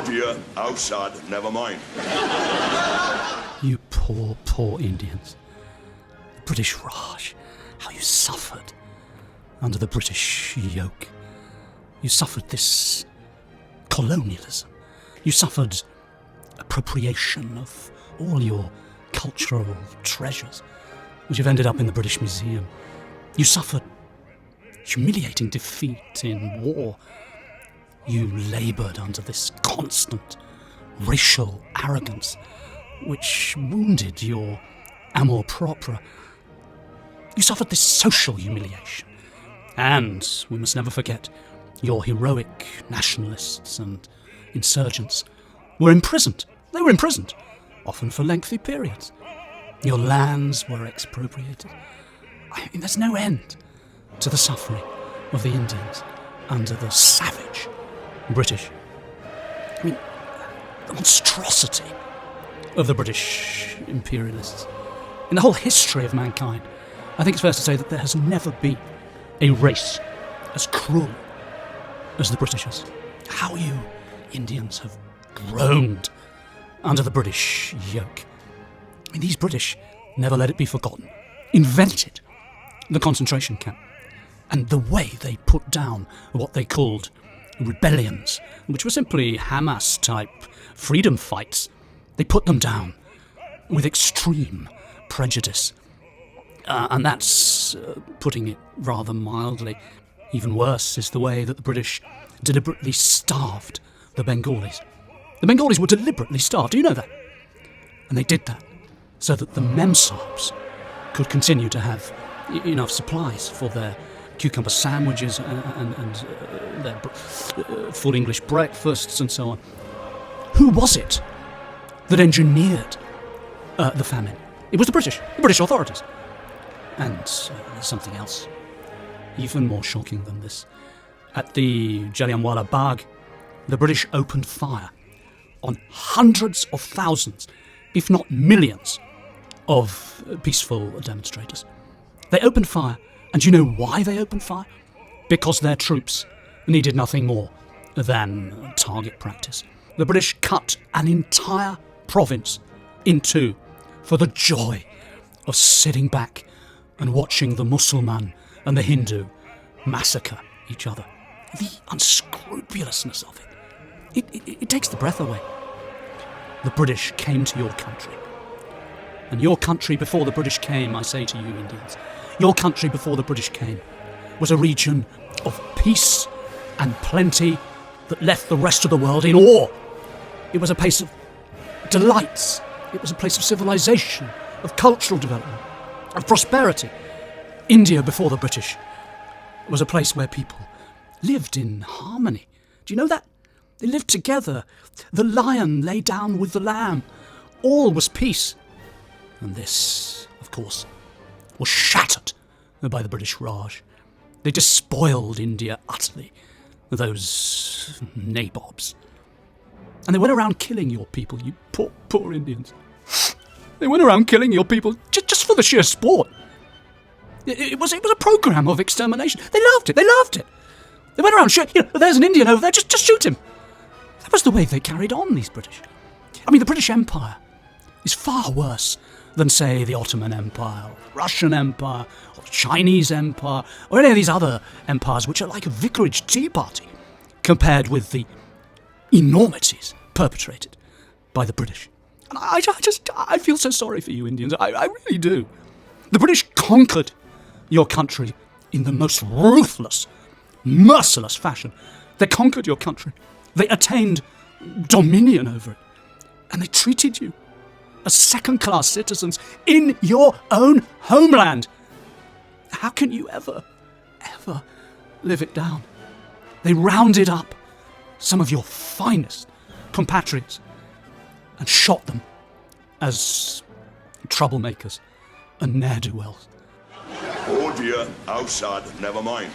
dear, outside, never mind. You poor, poor Indians. The British Raj, how you suffered under the British yoke. You suffered this colonialism. You suffered appropriation of all your cultural treasures, which have ended up in the British Museum. You suffered humiliating defeat in war. You laboured under this constant racial arrogance, which wounded your amour propre. You suffered this social humiliation. And we must never forget, your heroic nationalists and insurgents were imprisoned. They were imprisoned, often for lengthy periods. Your lands were expropriated. I mean, there's no end to the suffering of the Indians under the savage British. I mean, the monstrosity of the British imperialists. In the whole history of mankind, I think it's fair to say that there has never been a race as cruel as the Britishers. How you Indians have groaned under the British yoke. I mean, these British, never let it be forgotten, invented the concentration camp. And the way they put down what they called rebellions, which were simply Hamas-type freedom fights, they put them down with extreme prejudice. And that's putting it rather mildly. Even worse is the way that the British deliberately starved the Bengalis. The Bengalis were deliberately starved, do you know that? And they did that so that the memsahibs could continue to have enough supplies for their cucumber sandwiches and their full English breakfasts and so on. Who was it that engineered the famine? It was the British authorities. And something else, even more shocking than this. At the Jallianwala Bagh, the British opened fire on hundreds of thousands, if not millions, of peaceful demonstrators. They opened fire, and do you know why they opened fire? Because their troops needed nothing more than target practice. The British cut an entire province in two for the joy of sitting back and watching the Musulman and the Hindoo massacre each other. The unscrupulousness of it. It takes the breath away. The British came to your country. And your country before the British came, I say to you Indians, your country before the British came was a region of peace and plenty that left the rest of the world in awe. It was a place of delights. It was a place of civilization, of cultural development, of prosperity. India before the British was a place where people lived in harmony. Do you know that? They lived together. The lion lay down with the lamb. All was peace. And this, of course, was shattered by the British Raj. They despoiled India utterly, those nabobs. And they went around killing your people, you poor, poor Indians. They went around killing your people just for the sheer sport. It was a program of extermination. They loved it. They went around shooting. There's an Indian over there, just shoot him. That was the way they carried on, these British. I mean, the British Empire is far worse than, say, the Ottoman Empire, or the Russian Empire, or the Chinese Empire, or any of these other empires which are like a vicarage tea party compared with the enormities perpetrated by the British. And I feel so sorry for you Indians. I really do. The British conquered your country in the most ruthless, merciless fashion. They conquered your country. They attained dominion over it. And they treated you as second-class citizens in your own homeland. How can you ever live it down? They rounded up some of your finest compatriots and shot them as troublemakers and ne'er-do-wells. Oh dear, outside, never mind.